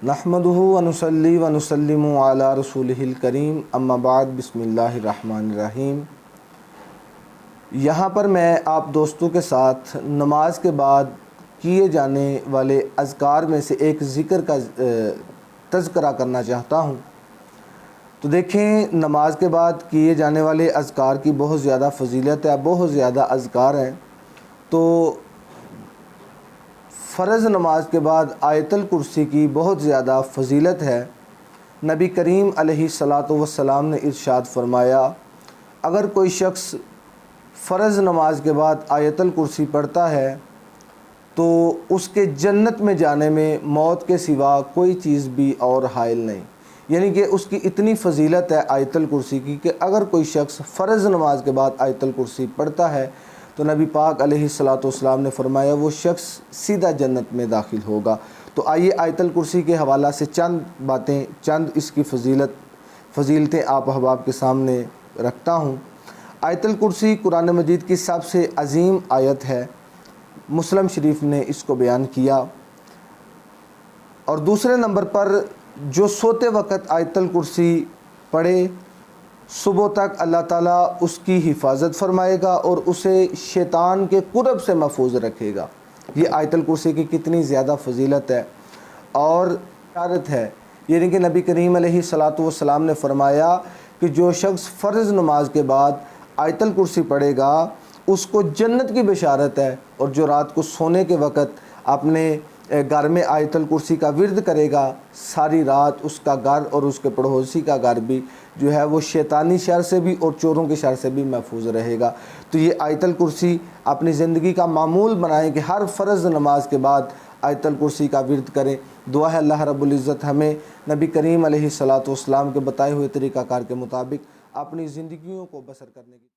नहमदुहु व नुसल्ली व नुसल्लिमु अला रसूलिहिल करीम, अम्मा बाद, बिस्मिल्लाहिर रहमानिर रहीम। यहाँ पर मैं आप दोस्तों के साथ नमाज के बाद किए जाने वाले अज़कार में से एक ज़िक्र का तज़करा करना चाहता हूँ। तो देखें, नमाज के बाद किए जाने वाले अज़कार की बहुत ज़्यादा फ़जीलत है, बहुत ज़्यादा अज़कार हैं। तो फ़र्ज़ नमाज के बाद आयतल कुर्सी की बहुत ज़्यादा फ़जीलत है। नबी करीम अलैहिस्सलातु वस्सलाम ने इरशाद फरमाया, अगर कोई शख्स फ़र्ज़ नमाज के बाद आयतल कुर्सी पढ़ता है तो उसके जन्नत में जाने में मौत के सिवा कोई चीज़ भी और हाइल नहीं। यानी कि उसकी इतनी फ़जीलत है आयतल कुर्सी की कि अगर कोई शख्स फ़र्ज़ नमाज के बाद आयतल कुर्सी पढ़ता है तो नबी पाक अलैहिस्सलातु वस्सलाम ने फरमाया वो शख्स सीधा जन्नत में दाखिल होगा। तो आइए आयतल कुर्सी के हवाला से चंद बातें, चंद इसकी फ़जीलतें आप अहबाब के सामने रखता हूँ। आयतल कुर्सी कुरान मजीद की सबसे अजीम आयत है। मुस्लिम शरीफ ने इसको बयान किया। और दूसरे नंबर पर जो सोते वक़्त आयतल कुर्सी पढ़े, सुबह तक अल्लाह ताला उसकी हिफाजत फरमाएगा और उसे शैतान के कुरब से महफूज रखेगा। ये आयतल कुर्सी की कितनी ज़्यादा फ़जीलत है और इशारत है। यानी कि नबी करीम अलैहिस्सलातु वस्सलाम ने फरमाया कि जो शख्स फ़र्ज़ नमाज के बाद आयतल कुर्सी पढ़ेगा उसको जन्नत की बशारत है। और जो रात को सोने के वक़्त अपने घर में आयतल कुर्सी का विर्द करेगा, सारी रात उसका घर और उसके पड़ोसी का घर भी जो है वो शैतानी शर से भी और चोरों के शर से भी महफूज रहेगा। तो ये आयतल कुर्सी अपनी ज़िंदगी का मामूल बनाएं कि हर फ़र्ज़ नमाज के बाद आयतल कुर्सी का विर्द करें। दुआ है अल्लाह रब्बुल इज़्ज़त हमें नबी करीम अलैहिस्सलातु वस्सलाम के बताए हुए तरीक़ाकार के मुताबिक अपनी ज़िंदगियों को बसर करने की